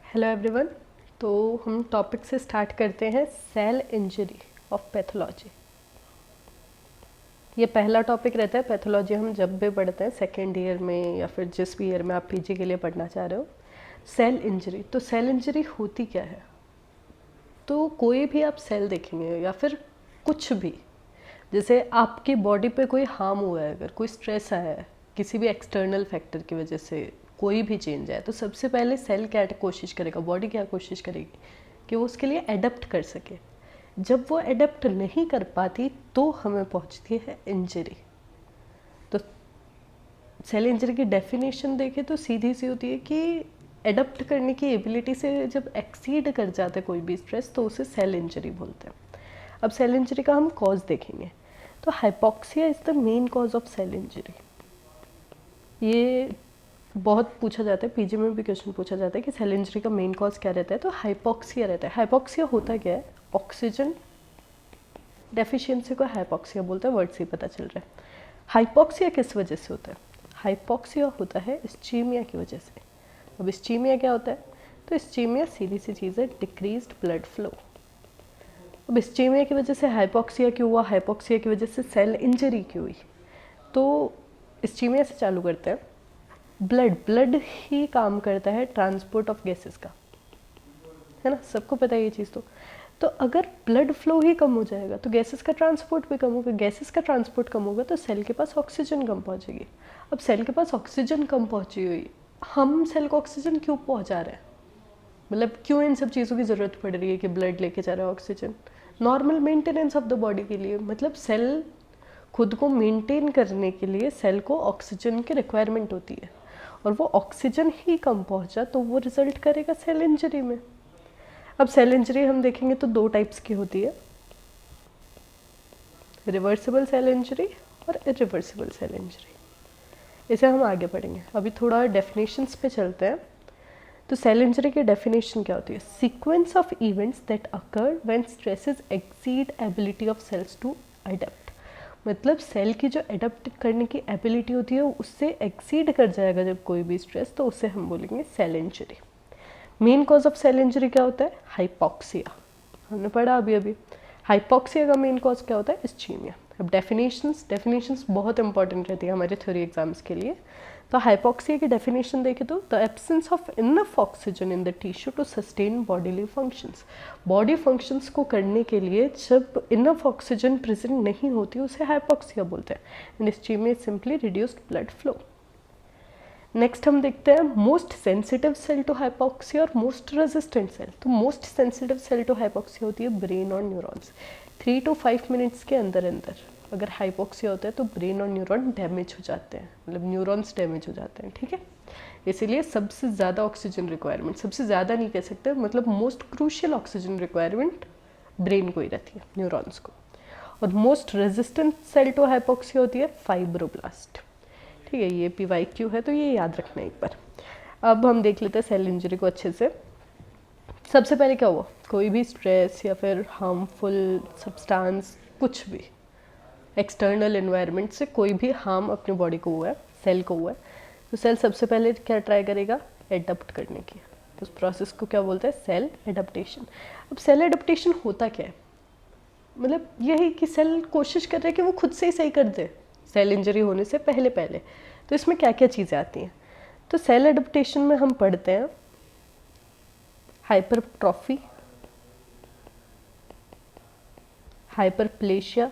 Hello everyone. तो हम topic से स्टार्ट करते हैं, सेल इंजरी ऑफ पैथोलॉजी। ये पहला टॉपिक रहता है। पैथोलॉजी हम जब भी पढ़ते हैं सेकेंड ईयर में या फिर जिस भी ईयर में आप पीजी के लिए पढ़ना चाह रहे हो, सेल इंजरी। तो सेल इंजरी होती क्या है? तो कोई भी आप सेल देखेंगे या फिर कुछ भी, जैसे आपकी बॉडी पे कोई हार्म हुआ है, अगर कोई स्ट्रेस आया है किसी भी एक्सटर्नल फैक्टर की वजह से, कोई भी चेंज आए, तो सबसे पहले सेल क्या कोशिश करेगा, बॉडी क्या कोशिश करेगी कि वो उसके लिए एडप्ट कर सके। जब वो एडप्ट नहीं कर पाती तो हमें पहुंचती है इंजरी। तो सेल इंजरी की डेफिनेशन देखें तो सीधी सी होती है कि एडप्ट करने की एबिलिटी से जब एक्सीड कर जाता है कोई भी स्ट्रेस, तो उसे सेल इंजरी बोलते हैं। अब सेल इंजरी का हम कॉज देखेंगे। तो hypoxia is the main cause of cell injury. ये बहुत पूछा जाता है, पीजी में भी क्वेश्चन पूछा जाता है कि सेल इंजरी का मेन कॉज क्या रहता है। तो हाइपोक्सिया रहता है। हाइपोक्सिया होता क्या है? ऑक्सीजन डेफिशिएंसी को हाइपोक्सिया बोलते हैं, वर्ड से ही पता चल रहा है। हाइपोक्सिया किस वजह से होता है? हाइपोक्सिया होता है इस्चीमिया की वजह से। अब इस्चीमिया क्या होता है? तो इस्चीमिया सीधी सी चीज़ है, डिक्रीज्ड ब्लड फ्लो। अब इस्चीमिया की वजह से हाइपोक्सिया क्यों हुआ, हाइपोक्सिया की वजह से सेल इंजरी क्यों हुई? तो इस्चीमिया से चालू करते हैं। ब्लड ही काम करता है ट्रांसपोर्ट ऑफ गैसेस का, है ना, सबको पता है ये चीज़। तो अगर ब्लड फ्लो ही कम हो जाएगा तो गैसेस का ट्रांसपोर्ट भी कम होगा, गैसेस का ट्रांसपोर्ट कम होगा तो सेल के पास ऑक्सीजन कम पहुंचेगी। अब सेल के पास ऑक्सीजन कम पहुंची हुई, हम सेल को ऑक्सीजन क्यों पहुंचा रहे हैं, मतलब क्यों इन सब चीज़ों की ज़रूरत पड़ रही है कि ब्लड लेके जा रहा है oxygen? Normal maintenance of the body के लिए, मतलब सेल खुद को मेंटेन करने के लिए सेल को ऑक्सीजन की रिक्वायरमेंट होती है, और वो ऑक्सीजन ही कम पहुंचा तो वो रिजल्ट करेगा सेल इंजरी में। अब सेल इंजरी हम देखेंगे तो दो टाइप्स की होती है, रिवर्सिबल सेल इंजरी और इरिवर्सिबल सेल इंजरी। इसे हम आगे पढ़ेंगे। अभी थोड़ा डेफिनेशंस पे चलते हैं। तो सेल इंजरी की डेफिनेशन क्या होती है? Sequence of events that occur when stresses exceed ability of cells to adapt. मतलब सेल की जो एडप्ट करने की एबिलिटी होती है उससे एक्सीड कर जाएगा जब कोई भी स्ट्रेस, तो उससे हम बोलेंगे cell injury. Main cause of cell injury क्या होता है? हाइपोक्सिया। हमने पढ़ा अभी हाइपोक्सिया का मेन कॉज क्या होता है? इस्चीमिया। अब डेफिनेशंस बहुत इंपॉर्टेंट रहती है हमारे थ्योरी एग्जाम्स के लिए। तो हाइपोक्सिया की डेफिनेशन देखें तो the absence of enough oxygen in the tissue to sustain bodily functions. Body functions को करने के लिए जब इनफ ऑक्सीजन प्रेजेंट नहीं होती उसे हाइपोक्सिया बोलते हैं। And ischaemia simply reduced blood flow. Next हम देखते हैं most sensitive cell to hypoxia और मोस्ट रेजिस्टेंट सेल। तो most sensitive cell to hypoxia होती है ब्रेन और न्यूरॉन्स। 3 to 5 मिनट्स के अंदर अगर हाइपोक्सिया होता है तो ब्रेन और न्यूरॉन डैमेज हो जाते हैं, मतलब न्यूरॉन्स डैमेज हो जाते हैं, ठीक है। इसीलिए सबसे ज़्यादा ऑक्सीजन रिक्वायरमेंट, सबसे ज़्यादा नहीं कह सकते, मतलब most crucial oxygen requirement brain को ही रहती है, न्यूरॉन्स को। और most resistant cell to hypoxia होती है फाइब्रोब्लास्ट, ठीक है। ये PYQ है तो ये याद रखना एक बार। अब हम देख लेते हैं सेल इंजरी को अच्छे से। सबसे पहले क्या हुआ? कोई भी स्ट्रेस या फिर हार्मफुल सब्सटेंस, कुछ भी एक्सटर्नल एनवायरनमेंट से कोई भी हार्म अपनी बॉडी को हुआ है, सेल को हुआ है, तो सेल सबसे पहले क्या ट्राई करेगा? एडप्ट करने की। उस प्रोसेस को क्या बोलते हैं? Cell adaptation. अब सेल एडप्टेशन होता क्या है? मतलब यही कि सेल कोशिश कर रहे हैं कि वो खुद से ही सही कर दे सेल इंजरी होने से पहले। तो इसमें क्या क्या चीज़ें आती हैं? तो सेल एडप्टेशन में हम पढ़ते हैं हाइपरट्रॉफी, हाइपरप्लेशिया,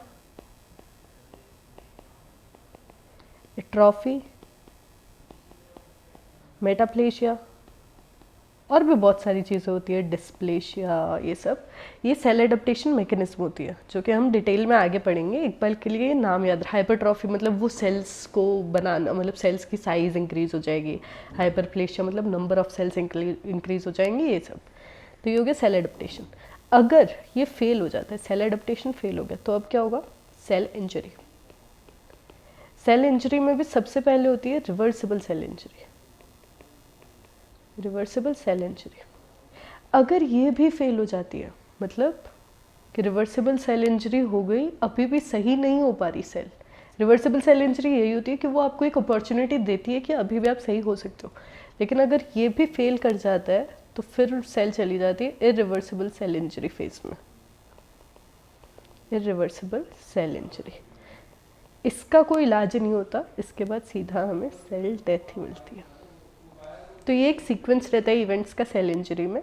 एट्रॉफी, मेटाप्लेशिया, और भी बहुत सारी चीज़ें होती है, डिस्प्लेशिया, ये सेल एडप्टेशन मैकेनिज्म होती है, जो कि हम डिटेल में आगे पढ़ेंगे। एक बार के लिए नाम याद। हाइपरट्रॉफी मतलब वो सेल्स को बनाना, मतलब सेल्स की साइज इंक्रीज हो जाएगी। हाइपरप्लेशिया मतलब नंबर ऑफ सेल्स इंक्रीज हो जाएंगे, ये सब। तो ये हो गया सेल एडप्टेशन। अगर ये फेल हो जाता है, सेल एडप्टेशन फेल हो गया, तो अब क्या होगा? Cell injury. सेल इंजरी में भी सबसे पहले होती है reversible cell injury. Reversible cell injury अगर ये भी फेल हो जाती है, मतलब कि रिवर्सिबल सेल इंजरी हो गई, अभी भी सही नहीं हो पा रही सेल। रिवर्सिबल सेल इंजरी यही होती है कि वो आपको एक अपॉर्चुनिटी देती है कि अभी भी आप सही हो सकते हो, लेकिन अगर ये भी फेल कर जाता है तो फिर सेल चली जाती है इरिवर्सिबल सेल इंजरी फेज में। इरिवर्सिबल सेल इंजरी, इसका कोई इलाज नहीं होता, इसके बाद सीधा हमें सेल डेथ ही मिलती है। तो ये एक सीक्वेंस रहता है इवेंट्स का सेल इंजरी में।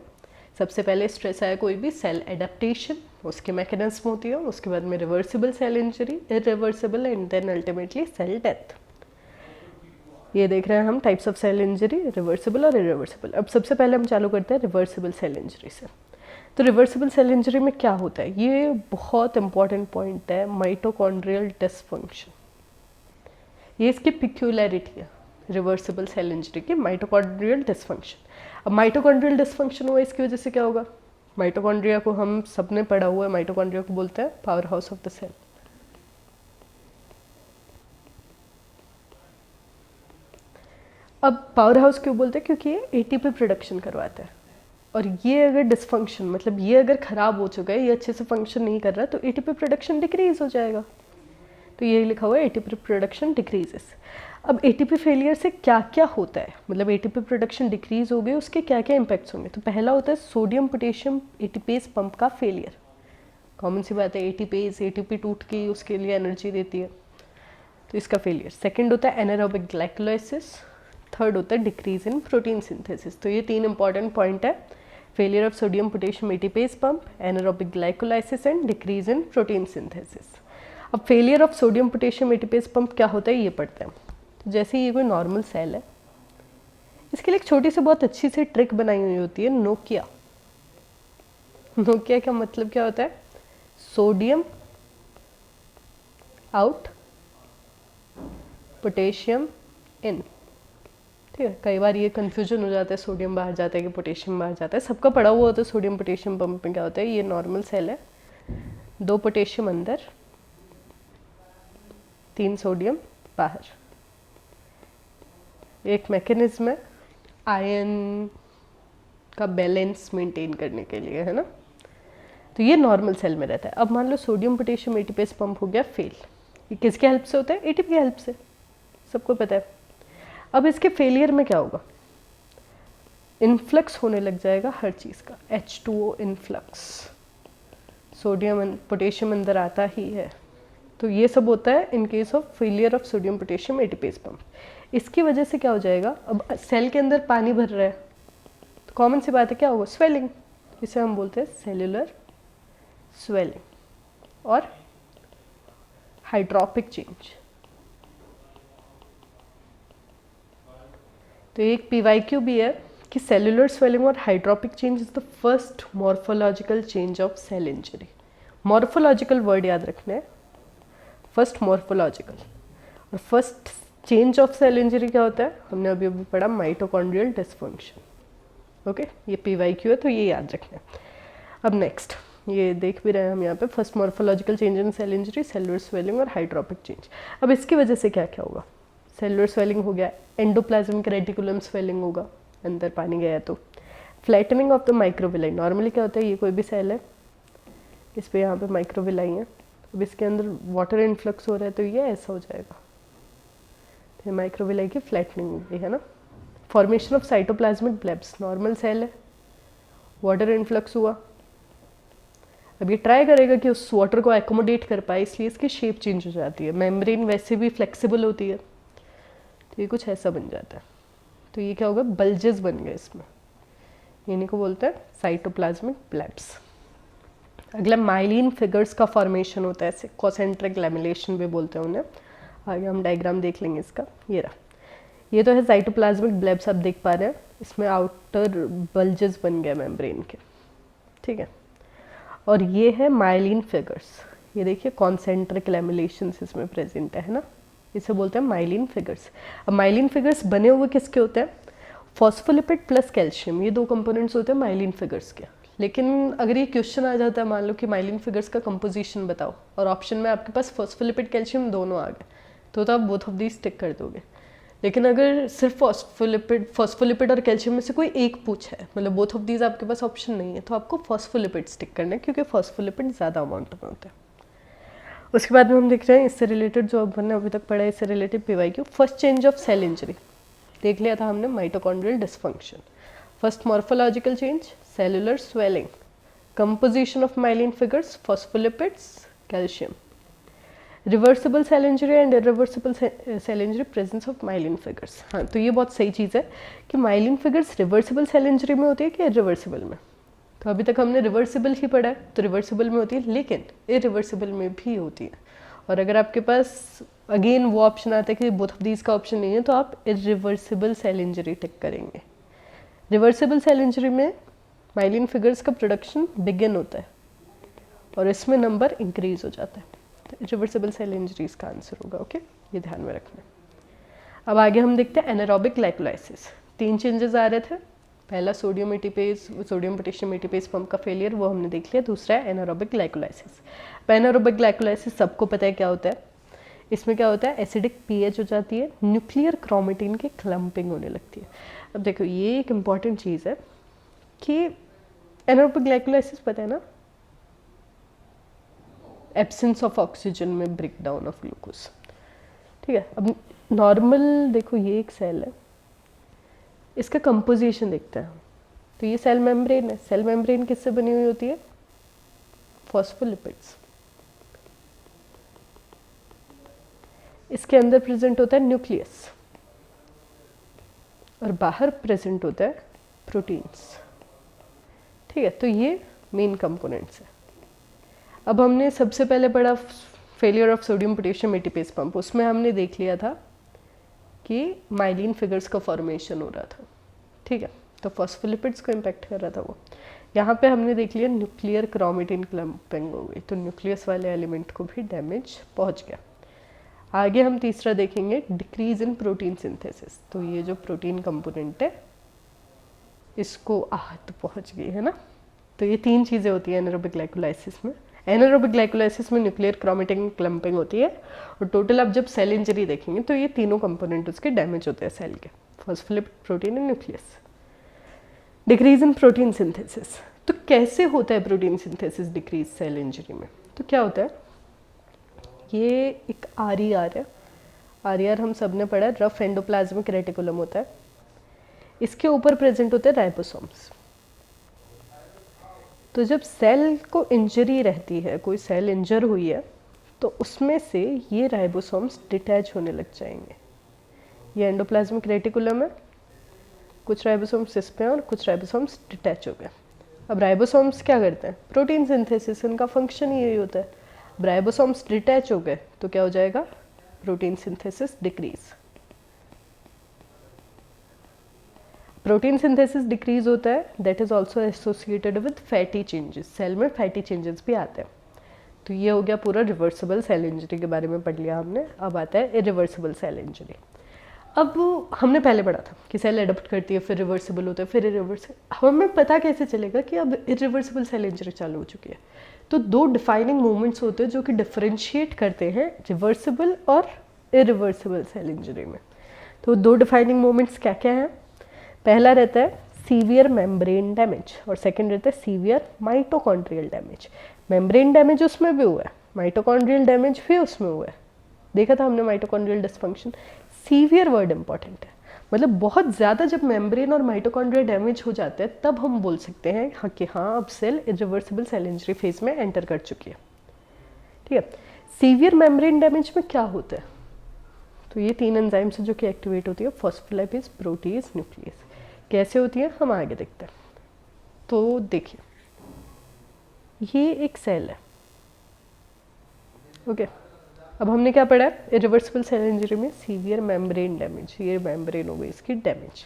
सबसे पहले स्ट्रेस आया कोई भी, सेल एडेप्टेशन, उसके मैकेनिज्म होती है, उसके बाद में reversible cell injury, irreversible, and then ultimately cell death. ये देख रहे हैं हम types of cell injury, reversible और इरिवर्सिबल। अब सबसे पहले हम चालू करते हैं रिवर्सिबल सेल इंजरी से। तो रिवर्सिबल सेल इंजरी में क्या होता है, ये बहुत इंपॉर्टेंट पॉइंट है, माइटोकॉन्ड्रियल डिसफंक्शन। ये इसकी पिक्यूलैरिटी है रिवर्सिबल सेल इंजरी की, माइटोकॉन्ड्रियल डिसफंक्शन। अब माइटोकॉन्ड्रियल डिसफंक्शन हुआ, इसकी वजह से क्या होगा, माइटोकॉन्ड्रिया को हम सबने पढ़ा हुआ है, माइटोकॉन्ड्रिया को बोलते हैं power house of the cell. अब पावर हाउस क्यों बोलते हैं, क्योंकि ये एटीपी प्रोडक्शन करवाता है, और ये अगर डिसफंक्शन, मतलब ये अगर ख़राब हो चुका है, ये अच्छे से फंक्शन नहीं कर रहा, तो एटीपी प्रोडक्शन डिक्रीज हो जाएगा। तो ये लिखा हुआ है एटीपी प्रोडक्शन डिक्रीजेस। अब एटीपी फेलियर से क्या क्या होता है, मतलब एटीपी प्रोडक्शन डिक्रीज हो गई, उसके क्या क्या इम्पैक्ट्स होंगे। तो पहला होता है सोडियम पोटेशियम एटीपेज पंप का फेलियर। कॉमन सी बात है, एटीपी टूट के उसके लिए एनर्जी देती है, तो इसका फेलियर। सेकेंड होता है एनारोबिक ग्लाइकोलाइसिस। थर्ड होता है डिक्रीज इन प्रोटीन सिंथेसिस। तो ये तीन इंपॉर्टेंट पॉइंट है, failure of sodium potassium ATPase pump, anaerobic glycolysis and decrease in protein synthesis. अब failure of sodium potassium ATPase pump क्या होता है ये पढ़ते हैं। तो जैसे ये कोई नॉर्मल सेल है, इसके लिए एक छोटी सी बहुत अच्छी सी ट्रिक बनाई हुई होती है, नोकिया। नोकिया का मतलब क्या होता है, सोडियम आउट पोटेशियम इन। ठीक है, कई बार ये कंफ्यूजन हो जाता है, सोडियम बाहर जाता है कि पोटेशियम बाहर जाता है, सबका पड़ा हुआ होता है। सोडियम पोटेशियम पंप में क्या होता है, ये नॉर्मल सेल है, 2 पोटेशियम अंदर, 3 सोडियम बाहर। एक मैकेनिज्म है आयन का बैलेंस मेंटेन करने के लिए, है ना। तो ये नॉर्मल सेल में रहता है। अब मान लो सोडियम पोटेशियम एटीपेज पंप हो गया फेल, ये किसके हेल्प से होता है, एटीपी की हेल्प से, सबको पता है। अब इसके फेलियर में क्या होगा, इन्फ्लक्स होने लग जाएगा हर चीज़ का, H2O इन्फ्लक्स, सोडियम पोटेशियम अंदर आता ही है। तो ये सब होता है in case of failure of sodium potassium ATPase pump. इसकी वजह से क्या हो जाएगा, अब सेल के अंदर पानी भर रहा है, तो कॉमन सी बात है क्या होगा, स्वेलिंग, इसे हम बोलते हैं सेल्यूलर स्वेलिंग और हाइड्रोपिक चेंज। तो एक PYQ भी है कि सेल्यूलर स्वेलिंग और hydropic change is the first morphological change of cell injury. Morphological word याद रखना है, फर्स्ट मॉर्फोलॉजिकल। और first change of cell injury क्या होता है, हमने अभी अभी पढ़ा, माइटोकॉन्ड्रियल डिसफंक्शन। ओके, ये PYQ है तो ये याद रखना है। अब नेक्स्ट ये देख भी रहे हैं हम यहाँ पे, first morphological change in cell injury, cellular swelling और हाइड्रोपिक चेंज। अब इसकी वजह से क्या क्या होगा, सेल्यूलर स्वेलिंग हो गया, एंडोप्लाज्मिक रेटिकुलम स्वेलिंग होगा, अंदर पानी गया तो, flattening of the microvilli. Normally क्या होता है, ये कोई भी सेल है, इस पे यहाँ पे माइक्रोविलाई है, अब इसके अंदर वाटर इन्फ्लक्स हो रहा है तो ये ऐसा हो जाएगा, तो माइक्रोविलाई की फ्लैटनिंग हो गई, है ना। Formation of cytoplasmic blebs, normal cell है, वाटर इन्फ्लक्स हुआ, अब ये ट्राई करेगा कि उस वाटर को एकोमोडेट कर पाए, इसलिए इसकी शेप चेंज हो जाती है। मेम्ब्रेन वैसे भी फ्लेक्सिबल होती है, तो ये कुछ ऐसा बन जाता है। तो ये क्या होगा, बल्जेस बन गए इसमें, इन्हीं को बोलते हैं साइटोप्लाज्मिक ब्लेब्स। अगला माइलिन फिगर्स का फॉर्मेशन होता है, कॉसेंट्रिक लैमिनेशन भी बोलते हैं उन्हें, आगे हम डायग्राम देख लेंगे इसका। ये रहा, ये तो है साइटोप्लाज्मिक ब्लेब्स, आप देख पा रहे हैं, इसमें आउटर बल्जेस बन गए मेम्ब्रेन के, ठीक है। और ये है माइलिन फिगर्स, ये देखिए कॉन्सेंट्रिक लैमिनेशंस इसमें प्रेजेंट है ना, इसे बोलते हैं माइलिन फिगर्स। अब माइलिन फिगर्स बने हुए किसके होते हैं, फॉस्फोलिपिड प्लस कैल्शियम, ये 2 कंपोनेंट्स होते हैं माइलिन फिगर्स के। लेकिन अगर ये क्वेश्चन आ जाता है, मान लो कि माइलिन फिगर्स का कंपोजिशन बताओ, और ऑप्शन में आपके पास फॉस्फोलिपिड कैल्शियम दोनों आ गए, तो आप बोथ ऑफ दीज टिक कर दोगे। लेकिन अगर सिर्फ फॉस्फोलिपिड और कैल्शियम में से कोई एक पूछा है, मतलब बोथ ऑफ दीज आपके पास ऑप्शन नहीं है, तो आपको फॉस्फोलिपिड स्टिक करना है, क्योंकि फॉस्फोलिपिड ज़्यादा अमाउंट में होता है। उसके बाद में हम देख रहे हैं इससे रिलेटेड जो हमने अभी तक पढ़ा है, इससे related PYQ। First change of cell injury देख लिया था हमने, mitochondrial dysfunction. First morphological change, cellular swelling, composition of myelin figures, phospholipids, calcium. Reversible cell injury and irreversible cell injury, presence of myelin figures. हाँ, तो ये बहुत सही चीज़ है कि myelin figures reversible cell injury में होती है कि इरिवर्सिबल में। तो अभी तक हमने रिवर्सिबल ही पढ़ा है, तो रिवर्सिबल में होती है, लेकिन इरिवर्सिबल में भी होती है। और अगर आपके पास अगेन वो ऑप्शन आता है कि बोथ ऑफ दीज का ऑप्शन नहीं है, तो आप इरिवर्सिबल सेल इंजरी टिक करेंगे। रिवर्सिबल सेल इंजरी में माइलिन फिगर्स का प्रोडक्शन बिगिन होता है और इसमें नंबर इंक्रीज हो जाता है। तो रिवर्सिबल सेल इंजरीज का आंसर होगा। ओके, ये ध्यान में रखना। अब आगे हम देखते हैं एनारोबिक ग्लाइकोलाइसिस। 3 चेंजेस आ रहे थे। पहला sodium ATPase, sodium potassium ATPase pump का फेलियर, वो हमने देख लिया। दूसरा है एनारोबिक ग्लाइकोलाइसिस। एनारोबिक ग्लाइकोलाइसिस सबको पता है क्या होता है। इसमें क्या होता है, एसिडिक पीएच हो जाती है, न्यूक्लियर क्रोमेटिन की क्लम्पिंग होने लगती है। अब देखो ये एक इम्पॉर्टेंट चीज़ है कि एनारोबिक ग्लाइकोलाइसिस पता है ना, एब्सेंस ऑफ ऑक्सीजन में ब्रेक डाउन ऑफ ग्लूकोज। ठीक है, अब नॉर्मल देखो ये एक सेल है, इसका कंपोजिशन देखते हैं। तो ये सेल मेम्ब्रेन है। सेल मेम्ब्रेन किससे बनी हुई होती है, फॉस्फोलिपिड्स। इसके अंदर प्रेजेंट होता है न्यूक्लियस और बाहर प्रेजेंट होता है प्रोटीन्स। ठीक है, तो ये मेन कंपोनेंट्स है। अब हमने सबसे पहले पढ़ा failure of sodium potassium ATPase pump, उसमें हमने देख लिया था कि माइलिन फिगर्स का फॉर्मेशन हो रहा था। ठीक है, तो फॉस्फोलिपिड्स को इम्पैक्ट कर रहा था वो। यहाँ पे हमने देख लिया न्यूक्लियर क्रोमेटिन क्लम्पिंग हो गई, तो न्यूक्लियस वाले एलिमेंट को भी डैमेज पहुँच गया। आगे हम तीसरा देखेंगे डिक्रीज इन प्रोटीन सिंथेसिस। तो ये जो प्रोटीन कंपोनेंट है इसको आहत पहुँच गई है ना। तो ये 3 चीज़ें होती हैं एनारोबिक ग्लाइकोलाइसिस में। एनारोबिक ग्लाइकोलाइसिस में न्यूक्लियर क्रोमेटिन क्लम्पिंग होती है और टोटल आप जब सेल इंजरी देखेंगे तो ये तीनों कंपोनेंट उसके डैमेज होते हैं सेल के, phospholipid, protein and nucleus. Decrease in protein synthesis, तो कैसे होता है protein synthesis decrease cell injury में? तो क्या होता है, ये एक RER है। RER हम सब ने पढ़ा है, रफ एंडोप्लाज्मिक रेटिकुलम होता है। इसके ऊपर प्रेजेंट होते हैं राइबोसोम्स। तो जब सेल को इंजरी रहती है, कोई सेल इंजर हुई है, तो उसमें से ये राइबोसोम्स डिटैच होने लग जाएंगे। ये एंडोप्लाज्मिक रेटिकुलम है, कुछ राइबोसोम्स इस पे हैं और कुछ राइबोसोम्स डिटैच हो गए। अब राइबोसोम्स क्या करते हैं, प्रोटीन सिंथेसिस, इनका फंक्शन ही यही होता है। अब राइबोसोम्स डिटैच हो गए तो क्या हो जाएगा, protein synthesis decrease. Protein synthesis decrease होता है, that is also associated with fatty changes. Cell में फैटी चेंजेस भी आते हैं। तो ये हो गया पूरा रिवर्सिबल सेल इंजरी के बारे में पढ़ लिया हमने। अब आता है इरिवर्सिबल सेल इंजरी। अब हमने पहले पढ़ा था कि सेल एडप्ट करती है, फिर रिवर्सिबल होता है, फिर इरिवर्सिबल। हमें पता कैसे चलेगा कि अब इरिवर्सिबल सेल इंजरी चालू हो चुकी है? तो 2 डिफाइनिंग मोमेंट्स होते हैं जो कि डिफरेंशिएट करते हैं रिवर्सिबल और इरिवर्सिबल सेल इंजरी में। तो 2 डिफाइनिंग मोमेंट्स क्या क्या हैं? पहला रहता है सीवियर मेम्ब्रेन डैमेज और सेकंड रहता है severe mitochondrial damage. Membrane damage उसमें भी हुआ है, माइटोकॉन्ड्रियल डैमेज भी उसमें हुआ है। देखा था हमने mitochondrial dysfunction. Severe word important है, मतलब बहुत ज़्यादा जब मेम्ब्रेन और माइटोकॉन्ड्रिया डैमेज हो जाते हैं तब हम बोल सकते हैं हाँ कि हाँ अब cell irreversible cell injury phase में एंटर कर चुकी है। ठीक है, सीवियर मेम्ब्रेन डैमेज में क्या होता है? तो ये 3 एंजाइम्स जो कि एक्टिवेट होती है, फॉस्फोलिपिड्स, प्रोटीज, न्यूक्लियस। कैसे होती है हम आगे देखते हैं। तो देखिए ये एक सेल है। ओके, अब हमने क्या पढ़ा है, इरिवर्सिबल सेल इंजरी में सीवियर मेम्ब्रेन डैमेज। ये मेम्ब्रेन हो गई इसकी डैमेज।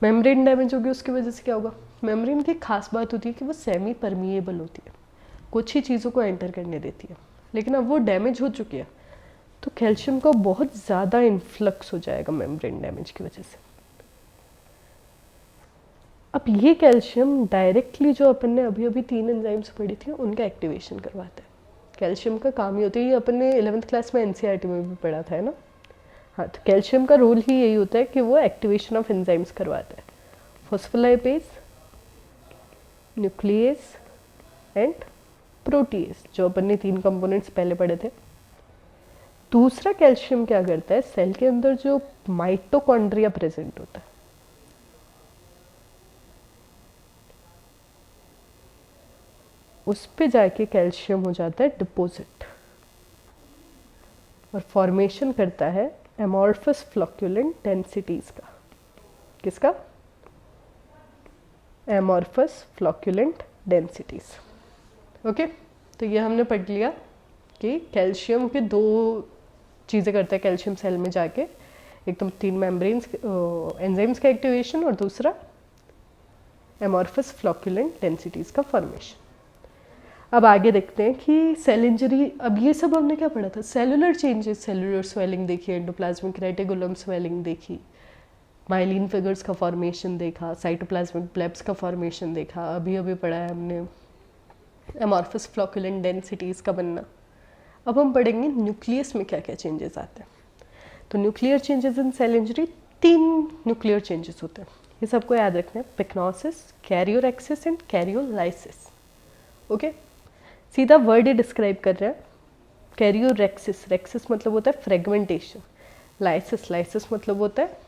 मेम्ब्रेन डैमेज होगी उसकी वजह से क्या होगा, मेम्ब्रेन की खास बात होती है कि वो सेमी परमिएबल होती है, कुछ ही चीज़ों को एंटर करने देती है। लेकिन अब वो डैमेज हो चुकी है तो कैल्शियम का बहुत ज़्यादा इन्फ्लक्स हो जाएगा मेम्ब्रेन डैमेज की वजह से। अब ये कैल्शियम डायरेक्टली जो अपन ने अभी अभी 3 एंजाइम्स पढ़ी थी उनका एक्टिवेशन करवाता है। कैल्शियम का काम ही होता है, ये अपन ने 11th क्लास में NCERT में भी पढ़ा था, है ना। हाँ, तो कैल्शियम का रोल ही यही होता है कि वो एक्टिवेशन ऑफ एंजाइम्स करवाता है, फॉस्फोलाइपेज, न्यूक्लियस एंड प्रोटीज, जो अपन ने 3 कंपोनेंट्स पहले पढ़े थे। दूसरा कैल्शियम क्या करता है, सेल के अंदर जो माइटोकॉन्ड्रिया प्रेजेंट होता है उस पे जाके कैल्शियम हो जाता है डिपोजिट और फॉर्मेशन करता है एमॉर्फस फ्लॉक्यूलेंट डेंसिटीज का। किसका? Amorphous flocculent densities. ओके, तो ये हमने पढ़ लिया कि कैल्शियम के दो चीज़ें करता है कैल्शियम सेल में जाके, एक तो 3 मेम्ब्रेन्स एंजाइम्स का एक्टिवेशन और दूसरा एमॉर्फस फ्लॉक्यूलेंट डेंसिटीज का फॉर्मेशन। अब आगे देखते हैं कि सेल इंजरी, अब ये सब हमने क्या पढ़ा था? सेलुलर चेंजेस, सेलुलर स्वेलिंग देखी, एंडोप्लाज्मिक रेटिकुलम स्वेलिंग देखी, माइलिन फिगर्स का फॉर्मेशन देखा, साइटोप्लाज्मिक ब्लेब्स का फॉर्मेशन देखा, अभी अभी पढ़ा है हमने एमॉर्फस फ्लॉक्यूलेंट डेंसिटीज का बनना। अब हम पढ़ेंगे न्यूक्लियस में क्या क्या चेंजेस आते हैं। तो nuclear changes in cell injury, 3 nuclear changes होते हैं, ये सबको याद रखना है। Pyknosis, karyorrhexis and karyolysis. Okay, सीधा वर्ड ही डिस्क्राइब कर रहा है। कैरियोरेक्सिस, रेक्सिस मतलब होता है फ्रेगमेंटेशन, लाइसिस, लाइसिस मतलब होता है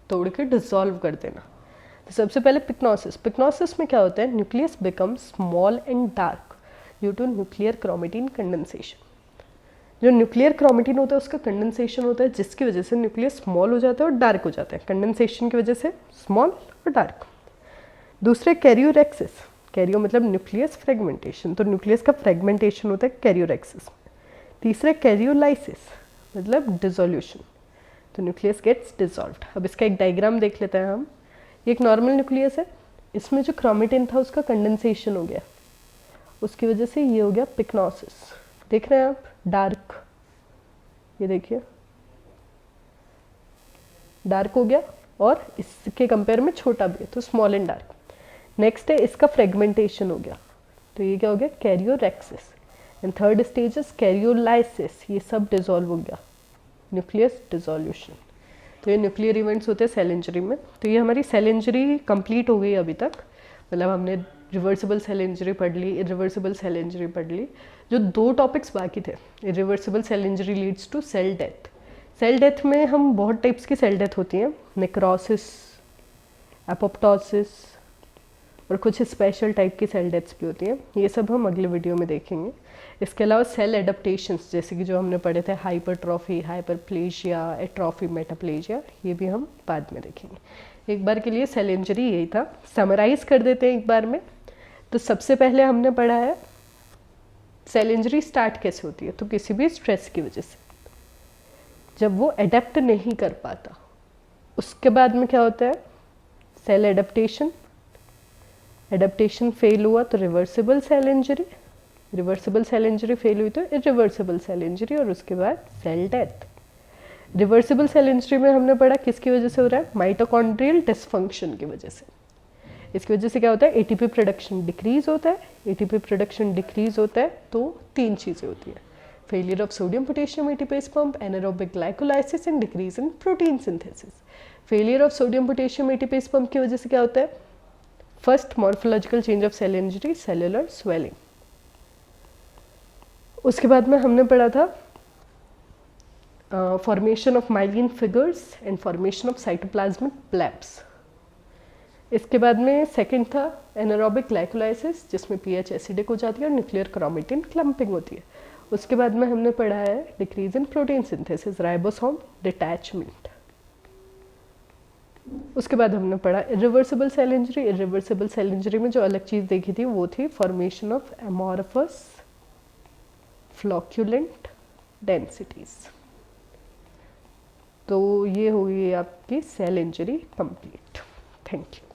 तोड़ के डिसॉल्व कर देना। तो सबसे पहले पिक्नोसिस, पिक्नोसिस में क्या होता है? Nucleus become small and dark due to nuclear chromatin condensation. जो न्यूक्लियर क्रोमेटिन होता है उसका कंडेंसेशन होता है, जिसकी वजह से न्यूक्लियस स्मॉल हो जाता है और डार्क हो जाता है, कंडेंसेशन की वजह से स्मॉल और डार्क। दूसरे कैरियोरेक्सिस, कैरियो मतलब न्यूक्लियस फ्रेगमेंटेशन, तो न्यूक्लियस का फ्रेगमेंटेशन होता है कैरियोरेक्सिस। तीसरा कैरियोलाइसिस मतलब डिसोल्यूशन, तो न्यूक्लियस गेट्स डिसॉल्व्ड। अब इसका एक डायग्राम देख लेते हैं हम। ये एक नॉर्मल न्यूक्लियस है, इसमें जो क्रोमेटिन था उसका कंडेंसेशन हो गया, उसकी वजह से ये हो गया पिक्नोसिस। देख रहे हैं आप, डार्क, ये देखिए डार्क हो गया और इसके कंपेयर में छोटा भी है, तो स्मॉल एंड डार्क। नेक्स्ट है इसका फ्रेगमेंटेशन हो गया, तो ये क्या हो गया? कैरियोरेक्सिस। एंड थर्ड स्टेज इज कैरियोलाइसिस, ये सब डिसॉल्व हो गया, न्यूक्लियस डिसोल्यूशन। तो ये न्यूक्लियर इवेंट्स होते हैं सेल इंजरी में। तो ये हमारी सेल इंजरी कंप्लीट हो गई अभी तक, मतलब हमने रिवर्सिबल सेल इंजरी पढ़ ली, इरिवर्सिबल सेल इंजरी पढ़ ली। जो 2 टॉपिक्स बाकी थे, irreversible cell injury leads to cell death. Cell death में हम बहुत टाइप्स की सेल डेथ होती हैं, नेक्रोसिस, एपोप्टोसिस और कुछ स्पेशल टाइप की सेल डेथ्स भी होती हैं, ये सब हम अगले वीडियो में देखेंगे। इसके अलावा सेल एडेप्टेशंस, जैसे कि जो हमने पढ़े थे हाइपरट्रॉफी, हाइपरप्लेजिया, एट्रॉफी, मेटाप्लेजिया, ये भी हम बाद में देखेंगे। एक बार के लिए सेल इंजरी यही था, समराइज कर देते हैं एक बार में। तो सबसे पहले हमने पढ़ा है सेल इंजरी स्टार्ट कैसे होती है, तो किसी भी स्ट्रेस की वजह से, जब वो एडेप्ट नहीं कर पाता। उसके बाद में क्या होता है? सेल एडेप्टेशन, एडेप्टेशन फेल हुआ तो reversible cell injury, reversible cell injury fail हुई तो इरिवर्सिबल सेल इंजरी, और उसके बाद cell death. Reversible cell injury में हमने पढ़ा किसकी वजह से हो रहा है? माइटोकॉन्ड्रियल डिसफंक्शन की वजह से। इसकी वजह से क्या होता है? एटीपी प्रोडक्शन डिक्रीज होता है। एटीपी प्रोडक्शन डिक्रीज होता है तो 3 चीज़ें होती हैं, failure of sodium potassium ATPase pump, anaerobic glycolysis and decrease in protein synthesis. Failure of sodium potassium ATPase pump की वजह से क्या होता है? First morphological change of cell injury, cellular swelling. उसके बाद में हमने पढ़ा था formation of myelin figures and formation of cytoplasmic blebs. इसके बाद में सेकंड था एनारोबिक ग्लाइकोलाइसिस, जिसमें पीएच एसिडिक हो जाती है और न्यूक्लियर क्रोमेटिन क्लम्पिंग होती है। उसके बाद में हमने पढ़ा है decrease in protein synthesis, ribosome detachment. उसके बाद हमने पढ़ा irreversible cell injury. Irreversible cell injury में जो अलग चीज़ देखी थी वो थी formation of amorphous flocculent densities. तो ये हुई आपकी cell injury complete. Thank you.